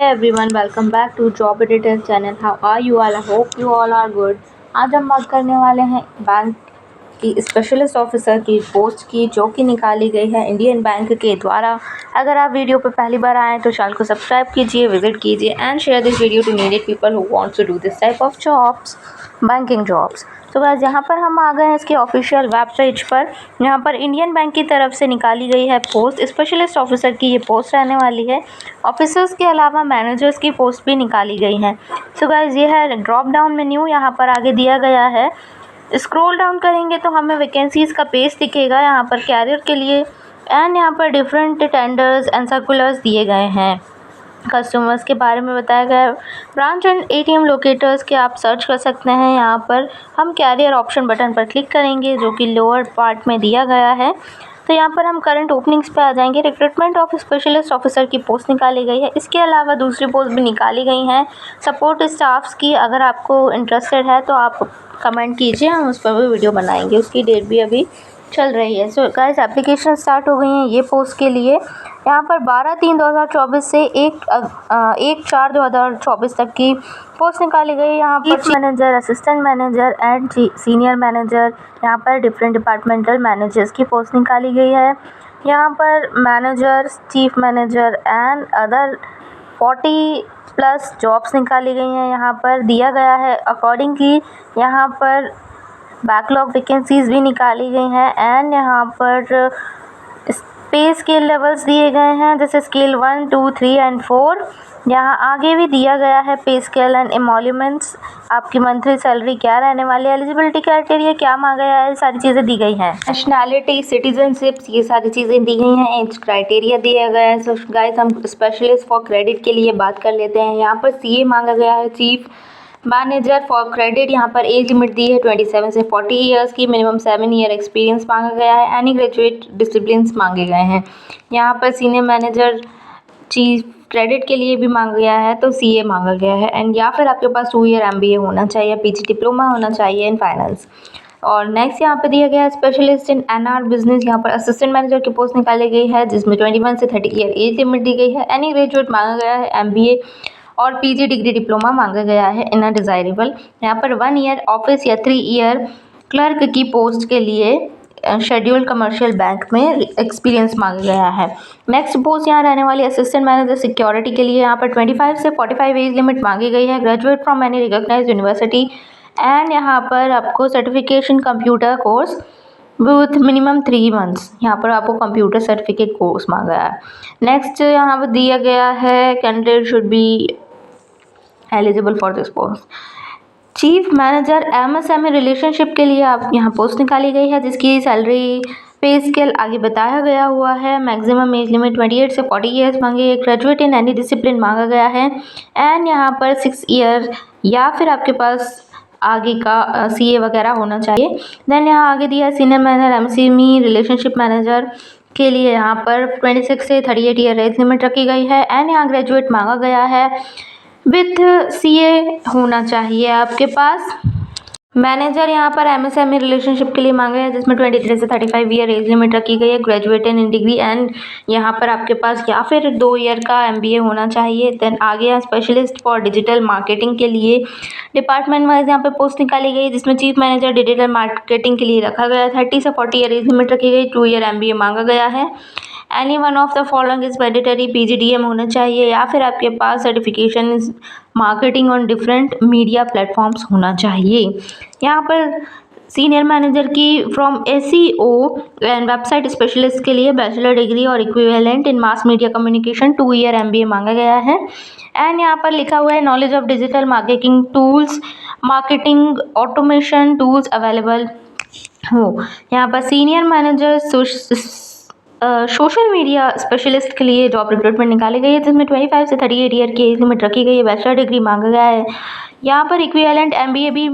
Everyone, welcome back to Job Editor channel. How are you all? I hope you all are good. आज हम बात करने वाले हैं बैंक की स्पेशलिस्ट ऑफिसर की पोस्ट की, जो कि निकाली गई है इंडियन बैंक के द्वारा। अगर आप वीडियो पर पहली बार आए तो चैनल को सब्सक्राइब कीजिए, विजिट कीजिए and share this video to needed people who wants to do this type of jobs, banking jobs. तो गाइस, यहाँ पर हम आ गए हैं इसके ऑफिशियल वेबसाइट पर। यहाँ पर इंडियन बैंक की तरफ से निकाली गई है पोस्ट, स्पेशलिस्ट ऑफिसर की ये पोस्ट रहने वाली है। ऑफिसर्स के अलावा मैनेजर्स की पोस्ट भी निकाली गई हैं। सो गाइस, ये है ड्रॉप डाउन मेन्यू, यहाँ पर आगे दिया गया है। स्क्रॉल डाउन करेंगे तो हमें वैकेंसीज़ का पेज दिखेगा यहाँ पर कैरियर के लिए, एंड यहाँ पर डिफरेंट टेंडर्स एंड सर्कुलर्स दिए गए हैं। कस्टमर्स के बारे में बताया गया है। ब्रांच एंड एटीएम लोकेटर्स के आप सर्च कर सकते हैं। यहाँ पर हम कैरियर ऑप्शन बटन पर क्लिक करेंगे, जो कि लोअर पार्ट में दिया गया है। तो यहाँ पर हम करंट ओपनिंग्स पे आ जाएंगे। रिक्रूटमेंट ऑफ स्पेशलिस्ट ऑफिसर की पोस्ट निकाली गई है। इसके अलावा दूसरी पोस्ट भी निकाली गई हैं सपोर्ट स्टाफ्स की। अगर आपको इंटरेस्टेड है तो आप कमेंट कीजिए, हम उस पर भी वीडियो बनाएंगे। उसकी डेट भी अभी चल रही है। सो गाइस, एप्लीकेशन स्टार्ट हो गई हैं ये पोस्ट के लिए। यहाँ पर 12/3/2024 से 1/4/2024 तक की पोस्ट निकाली गई है। यहाँ पर chief manager, assistant manager and senior manager, यहाँ पर डिफरेंट डिपार्टमेंटल मैनेजर्स की पोस्ट निकाली गई है। यहाँ पर managers, chief manager and other 40+ jobs निकाली गई हैं। यहाँ पर दिया गया है अकॉर्डिंग की यहाँ पर बैकलॉग वैकेंसीज भी निकाली गई हैं, एंड यहाँ पर पे स्केल लेवल्स दिए गए हैं, जैसे स्केल 1, 2, 3 एंड 4। यहाँ आगे भी दिया गया है पे स्केल एंड एमोल्यूमेंट्स, आपकी मंथली सैलरी क्या रहने वाली है, एलिजिबिलिटी क्राइटेरिया क्या मांगा गया है, सारी चीज़ें दी गई हैं। नेशनैलिटी, सिटीजनशिप्स, ये सारी चीज़ें दी गई हैं। एज क्राइटेरिया दिया गया है। सो गाइस, हम स्पेशलिस्ट फॉर क्रेडिट के लिए बात कर लेते हैं। यहाँ पर सीए मांगा गया है, चीफ मैनेजर फॉर क्रेडिट। यहाँ पर एज लिमिट दी है 27 से 40 ईयर्स की। मिनिमम 7 ईयर एक्सपीरियंस मांगा गया है। एनी ग्रेजुएट डिसिप्लिन्स मांगे गए हैं। यहाँ पर सीनियर मैनेजर चीफ क्रेडिट के लिए भी मांगा गया है, तो सीए मांगा गया है। एंड या फिर आपके पास 2 ईयर एमबीए होना चाहिए, पीजी डिप्लोमा होना चाहिए इन फाइनेंस। और नेक्स्ट यहाँ पे दिया गया है स्पेशलिस्ट इन एनआर बिजनेस। यहाँ पर असिस्टेंट मैनेजर की पोस्ट निकाली गई है, जिसमें 21 से 30 ईयर एज लिमिट दी गई है। एनी ग्रेजुएट मांगा गया है, एमबीए और पीजी डिग्री डिप्लोमा मांगा गया है इन अ डिज़ायरेबल। यहाँ पर 1 ईयर ऑफिस या 3 ईयर क्लर्क की पोस्ट के लिए शेड्यूल्ड कमर्शियल बैंक में एक्सपीरियंस मांगा गया है। नेक्स्ट पोस्ट यहाँ रहने वाली असिस्टेंट मैनेजर सिक्योरिटी के लिए। यहाँ पर 25 से 45 एज लिमिट मांगी गई है। Graduate from any recognised university, and यहाँ पर आपको certification computer course with minimum 3 months. यहाँ पर आपको कंप्यूटर सर्टिफिकेट कोर्स मांगा है। नेक्स्ट यहाँ पर दिया गया है candidate should be eligible for this post. Chief manager MSME relationship के लिए आप यहाँ पोस्ट निकाली गई है, जिसकी सैलरी पे स्केल आगे बताया गया हुआ है। मैक्सिमम एज लिमिट 28 से 40 ईयर्स मांगे। ग्रेजुएट इन एनी डिसिप्लिन मांगा गया है, एंड यहाँ पर 6 ईयर या फिर आपके पास आगे का सीए वगैरह होना चाहिए। देन यहाँ आगे दिया senior manager MSME relationship manager के लिए। यहाँ पर 26 से 38 ईयर एज लिमिट रखी गई है, एंड यहाँ ग्रेजुएट मांगा गया है विथ सीए होना चाहिए आपके पास। मैनेजर यहाँ पर एमएसएमई रिलेशनशिप के लिए मांगा है, जिसमें 23 से 35 ईयर एज लिमिट रखी गई है। ग्रेजुएट इन डिग्री, एंड यहाँ पर आपके पास या फिर 2 ईयर का एमबीए होना चाहिए। देन आगे यहाँ स्पेशलिस्ट फॉर डिजिटल मार्केटिंग के लिए डिपार्टमेंट वाइज यहाँ पे पोस्ट निकाली गई, जिसमें चीफ मैनेजर डिजिटल मार्केटिंग के लिए रखा गया है। 30 से 40 ईयर एज लिमिट रखी गई। 2 ईयर एमबीए मांगा गया है। Any one of the following is mandatory, PGDM होना चाहिए, या फिर आपके पास certification is marketing on different media platforms होना चाहिए। यहाँ पर सीनियर मैनेजर की from SEO and website specialist के लिए बैचलर डिग्री और equivalent in mass media communication 2 year MBA मांगा गया है। एंड यहाँ पर लिखा हुआ है knowledge of digital marketing tools, marketing automation tools available हो। यहाँ पर senior manager social media specialist के लिए जॉब रिक्रूटमेंट निकाली गई है, जिसमें 25 से 38 ईयर की एज लिमिट रखी गई है। बैचलर डिग्री मांगा गया है। यहाँ पर इक्विवेलेंट एमबीए भी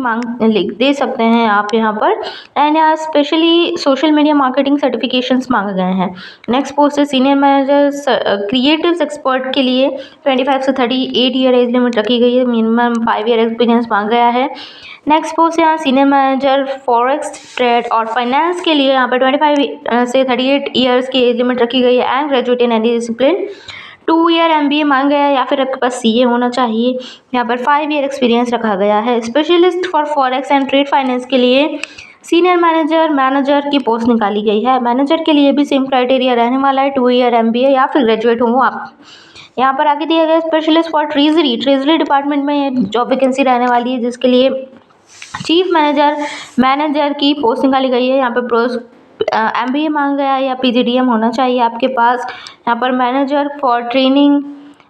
लिख दे सकते हैं आप यहाँ पर। एंड यहाँ specially social media marketing certifications मांगे गए हैं। नेक्स्ट पोस्ट है सीनियर मैनेजर क्रिएटिव्स एक्सपर्ट के लिए 25 से 38 ईयर एज लिमिट रखी गई है। मिनिमम 5 ईयर एक्सपीरियंस मांगा गया है। नेक्स्ट पोस्ट यहाँ सीनियर मैनेजर फॉरेक्स ट्रेड और फाइनेंस के लिए। यहाँ पर 25 से 38 ईयर्स की एज लिमिट रखी गई है, and graduate in any discipline 2 year MBA मांगा गया है या फिर आपके पास CA होना चाहिए। यहाँ पर 5 ईयर एक्सपीरियंस रखा गया है। Specialist for forex and trade finance के लिए सीनियर मैनेजर की पोस्ट निकाली गई है। मैनेजर के लिए भी सेम क्राइटेरिया रहने वाला है, 2 ईयर MBA या फिर ग्रेजुएट हो आप। यहाँ पर आगे दिया गया स्पेशलिस्ट फॉर ट्रेजरी डिपार्टमेंट में जॉब वैकेंसी रहने वाली है, जिसके लिए चीफ मैनेजर की पोस्ट निकाली गई है। यहाँ पर MBA मांगा गया है या PGDM होना चाहिए आपके पास। यहाँ पर manager for training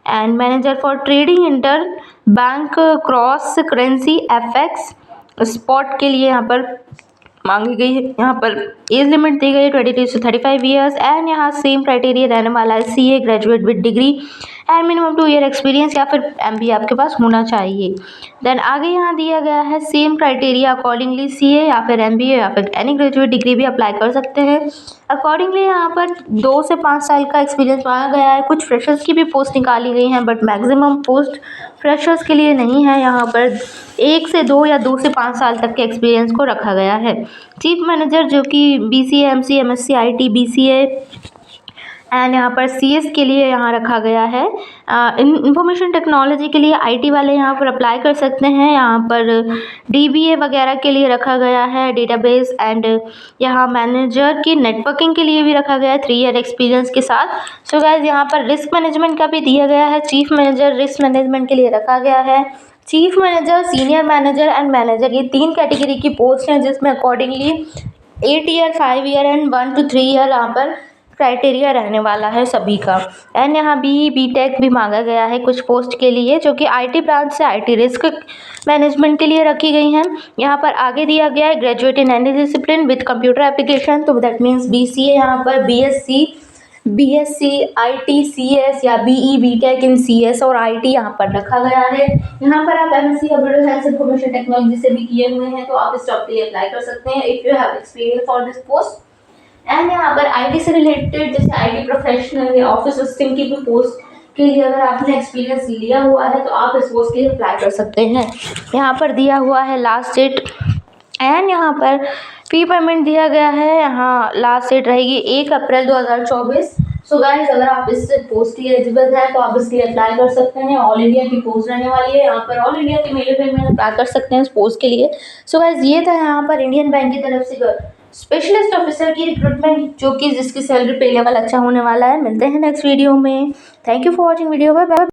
and manager for trading inter bank cross currency FX spot के लिए यहाँ पर मांगी गई है। यहाँ पर एज लिमिट दी गई है 22 से 35 ईयर्स एंड यहाँ सेम क्राइटेरिया रहने वाला है, CA graduate with degree and minimum 2 year experience या फिर MBA आपके पास होना चाहिए। देन आगे यहाँ दिया गया है सेम क्राइटेरिया अकॉर्डिंगली CA या फिर MBA या फिर एनी ग्रेजुएट डिग्री भी अप्लाई कर सकते हैं। अकॉर्डिंगली यहाँ पर 2 से 5 साल का एक्सपीरियंस मांगा गया है। कुछ फ्रेशर्स की भी पोस्ट निकाली गई हैं, बट मैक्सिमम पोस्ट फ्रेशर्स के लिए नहीं है। यहाँ पर 1 से 2 या 2 से 5 साल तक के एक्सपीरियंस को रखा गया है। चीफ मैनेजर जो कि BCA MCA MSc IT BCA and यहाँ पर CS के लिए यहाँ रखा गया है। इंफॉर्मेशन टेक्नोलॉजी के लिए IT वाले यहाँ पर अप्लाई कर सकते हैं। यहाँ पर DBA वगैरह के लिए रखा गया है, डेटाबेस एंड यहाँ मैनेजर की नेटवर्किंग के लिए भी रखा गया है 3 ईयर एक्सपीरियंस के साथ। सो गाइस यहाँ पर रिस्क मैनेजमेंट का भी दिया गया है। चीफ मैनेजर रिस्क मैनेजमेंट के लिए रखा गया है। Chief manager, senior manager and manager, ये 3 कैटेगरी की पोस्ट हैं, जिसमें accordingly 8 year 5 year and 1 to 3 year यहाँ पर क्राइटेरिया रहने वाला है सभी का। एंड यहाँ BE BTech भी मांगा गया है कुछ पोस्ट के लिए, जो कि IT ब्रांच से IT रिस्क मैनेजमेंट के लिए रखी गई हैं। यहाँ पर आगे दिया गया है graduate in any discipline with computer application, तो दैट मीन्स BCA, यहाँ पर BSc IT CS या BE BTech इन CS और IT यहाँ पर रखा गया है। यहाँ पर आप MSc computer science information technology से भी किए हुए हैं, तो आप इस जॉब के लिए अप्लाई कर सकते हैं if you have experience for this post. And यहाँ पर IT से रिलेटेड जैसे IT प्रोफेशनल या ऑफिस असिस्टेंट की भी पोस्ट के लिए अगर आपने एक्सपीरियंस लिया हुआ है तो आप इस पोस्ट के लिए अप्लाई कर सकते हैं। यहाँ पर दिया हुआ है लास्ट डेट एंड यहाँ पर फी पेमेंट दिया गया है। यहाँ लास्ट डेट रहेगी 1 अप्रैल 2024। सो गाइस, अगर आप इस पोस्ट के लिए एलिजिबल हैं तो आप इसके लिए अप्लाई कर सकते हैं। ऑल इंडिया की पोस्ट रहने वाली है। यहाँ पर ऑल इंडिया के मेल पेमेंट अप्लाई कर सकते हैं इस पोस्ट के लिए। सो गाइस, ये था यहाँ पर इंडियन बैंक की तरफ से स्पेशलिस्ट ऑफिसर की रिक्रूटमेंट, जो कि जिसकी सैलरी पे लेवल अच्छा होने वाला है। मिलते हैं नेक्स्ट वीडियो में। Thank you for watching video. Bye bye.